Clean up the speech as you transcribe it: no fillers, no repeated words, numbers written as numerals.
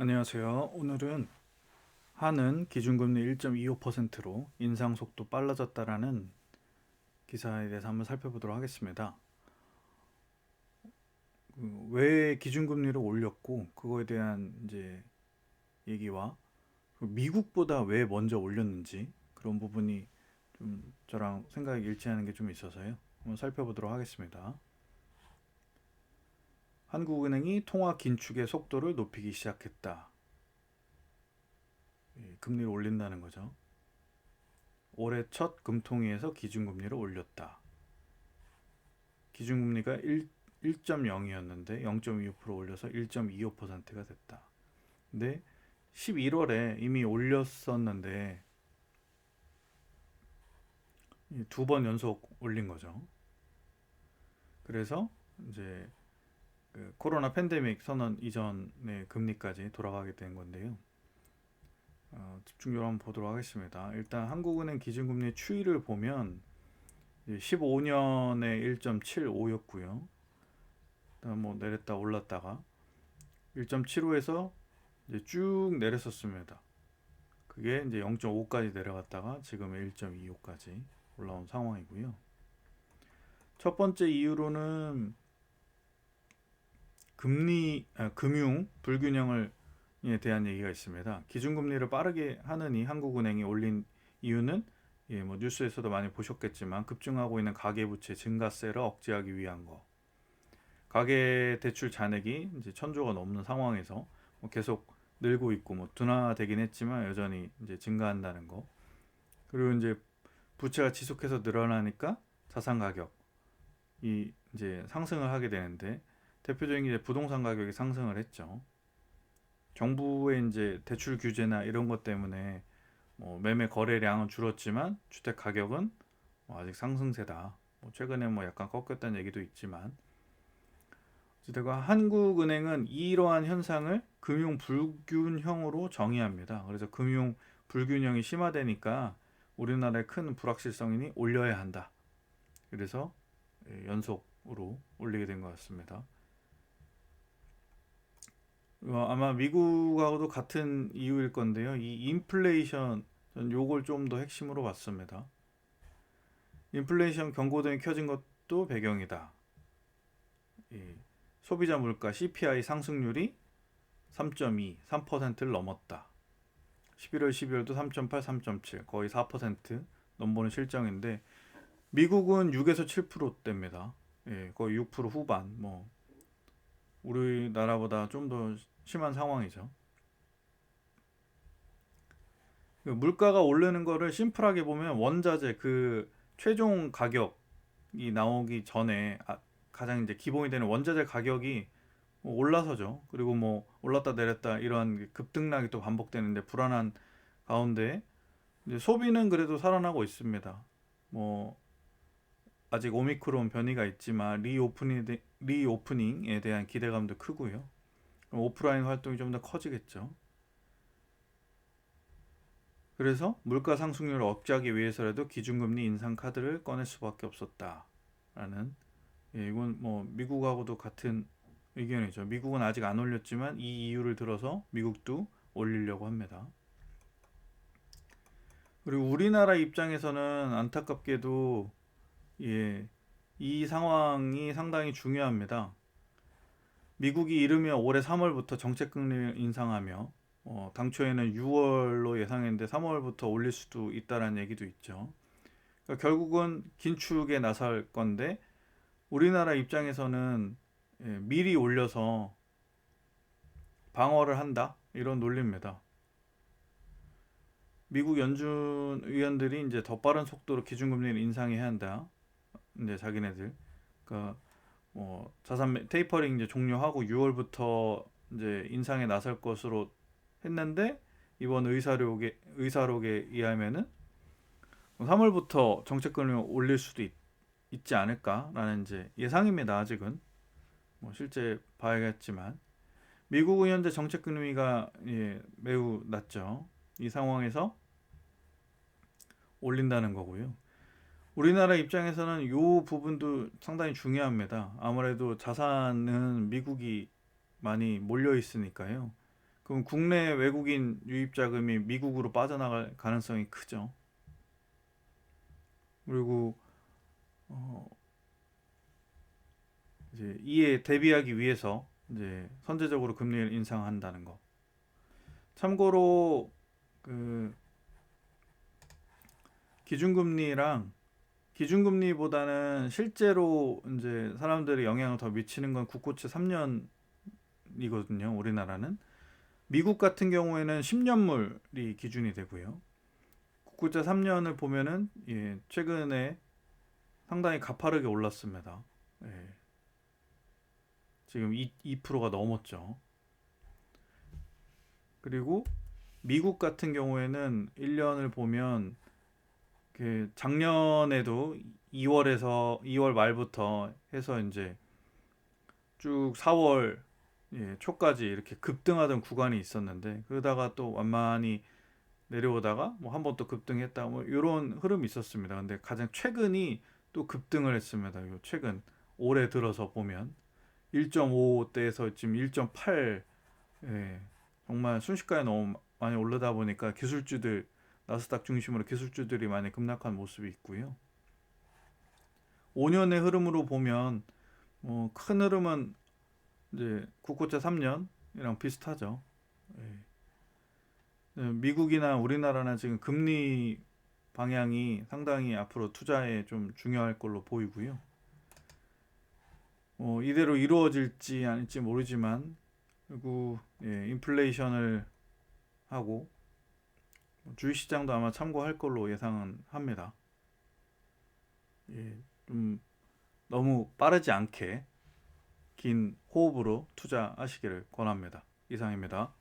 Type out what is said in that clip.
안녕하세요. 오늘은 한은 기준금리 1.25%로 인상 속도 빨라졌다라는 기사에 대해서 한번 살펴보도록 하겠습니다. 왜 기준금리를 올렸고 그거에 대한 이제 얘기와 미국보다 왜 먼저 올렸는지 그런 부분이 좀 저랑 생각이 일치하는 게 좀 있어서요. 한번 살펴보도록 하겠습니다. 한국은행이 통화 긴축의 속도를 높이기 시작했다. 금리를 올린다는 거죠. 올해 첫 금통위에서 기준금리를 올렸다. 기준금리가 1.0이었는데 0.25% 올려서 1.25%가 됐다. 근데 11월에 이미 올렸었는데 두 번 연속 올린 거죠. 그래서 이제 그 코로나 팬데믹 선언 이전의 금리까지 돌아가게 된 건데요. 집중적으로 한번 보도록 하겠습니다. 일단 한국은행 기준금리 추이를 보면 15년에 1.75였고요. 그다음 뭐 내렸다 올랐다가 1.75에서 이제 쭉 내렸었습니다. 그게 이제 0.5까지 내려갔다가 지금 1.25까지 올라온 상황이고요. 첫 번째 이유로는 금융 불균형을 대한 얘기가 있습니다. 기준금리를 빠르게 하느니 한국은행이 올린 이유는 뭐 뉴스에서도 많이 보셨겠지만 급증하고 있는 가계부채 증가세를 억제하기 위한 거. 가계 대출 잔액이 이제 1,000조가 넘는 상황에서 뭐 계속 늘고 있고 뭐 둔화되긴 했지만 여전히 이제 증가한다는 거. 그리고 이제 부채가 지속해서 늘어나니까 자산 가격이 이제 상승을 하게 되는데 대표적인 게 부동산 가격이 상승을 했죠. 정부의 이제 대출 규제나 이런 것 때문에 뭐 매매 거래량은 줄었지만 주택 가격은 뭐 아직 상승세다. 뭐 최근에 뭐 약간 꺾였다는 얘기도 있지만 어쨌든 한국은행은 이러한 현상을 금융 불균형으로 정의합니다. 그래서 금융 불균형이 심화되니까 우리나라의 큰 불확실성이니 올려야 한다. 그래서 연속으로 올리게 된 것 같습니다. 아마 미국하고도 같은 이유일 건데요. 이 인플레이션, 전 요걸 좀 더 핵심으로 봤습니다. 인플레이션 경고등이 켜진 것도 배경이다. 이 소비자 물가 CPI 상승률이 3.2, 3%를 넘었다. 11월, 12월도 3.8, 3.7, 거의 4% 넘보는 실정인데 미국은 6에서 7%대입니다. 거의 6% 후반. 뭐 우리나라보다 좀 더 심한 상황이죠. 물가가 오르는 거를 심플하게 보면 원자재 그 최종 가격이 나오기 전에 가장 이제 기본이 되는 원자재 가격이 뭐 올라서죠. 그리고 뭐 올랐다 내렸다 이러한 급등락이 또 반복되는데 불안한 가운데 이제 소비는 그래도 살아나고 있습니다. 뭐 아직 오미크론 변이가 있지만 리오프닝에 대한 기대감도 크고요. 오프라인 활동이 좀 더 커지겠죠. 그래서 물가 상승률을 억제하기 위해서라도 기준금리 인상 카드를 꺼낼 수밖에 없었다라는 이건 뭐 미국하고도 같은 의견이죠. 미국은 아직 안 올렸지만 이 이유를 들어서 미국도 올리려고 합니다. 그리고 우리나라 입장에서는 안타깝게도 이 상황이 상당히 중요합니다. 미국이 이르면 올해 3월부터 정책금리를 인상하며 당초에는 6월로 예상했는데 3월부터 올릴 수도 있다라는 얘기도 있죠. 그러니까 결국은 긴축에 나설 건데 우리나라 입장에서는 미리 올려서 방어를 한다 이런 논리입니다. 미국 연준 의원들이 이제 더 빠른 속도로 기준금리를 인상해야 한다. 이제 자기네들 그러니까 뭐 자산 테이퍼링 이제 종료하고 6월부터 이제 인상에 나설 것으로 했는데 이번 의사록에 의하면은 3월부터 정책금리 올릴 수도 있지 않을까라는 이제 예상입니다. 아직은 뭐 실제 봐야겠지만 미국의 현재 정책금리가 매우 낮죠. 이 상황에서 올린다는 거고요. 우리나라 입장에서는 이 부분도 상당히 중요합니다. 아무래도 자산은 미국이 많이 몰려 있으니까요. 그럼 국내 외국인 유입 자금이 미국으로 빠져나갈 가능성이 크죠. 그리고 어, 이제 이에 대비하기 위해서 이제 선제적으로 금리를 인상한다는 거. 참고로 그 기준금리랑 기준금리보다는 실제로 이제 사람들이 영향을 더 미치는 건 국고채 3년이거든요. 우리나라는. 미국 같은 경우에는 10년물이 기준이 되고요. 국고채 3년을 보면은 예, 최근에 상당히 가파르게 올랐습니다. 예, 지금 2%가 넘었죠. 그리고 미국 같은 경우에는 1년을 보면 그 작년에도 2월 말부터 해서 이제 쭉 4월 예, 초까지 이렇게 급등하던 구간이 있었는데 그러다가 또 완만히 내려오다가 뭐 한 번 또 급등했다 뭐 이런 흐름이 있었습니다. 근데 가장 최근이 또 급등을 했습니다. 요 최근 올해 들어서 보면 1.5대에서 지금 1.8 예, 정말 순식간에 너무 많이 오르다 보니까 기술주들 나스닥 중심으로 기술주들이 많이 급락한 모습이 있고요. 5년의 흐름으로 보면 큰 흐름은 이제 국고채 3년이랑 비슷하죠. 예. 미국이나 우리나라는 지금 금리 방향이 상당히 앞으로 투자에 좀 중요할 걸로 보이고요. 이대로 이루어질지 아닐지 모르지만 그리고 예, 인플레이션을 하고 주식시장도 아마 참고할 걸로 예상은 합니다. 예, 좀 너무 빠르지 않게 긴 호흡으로 투자하시기를 권합니다. 이상입니다.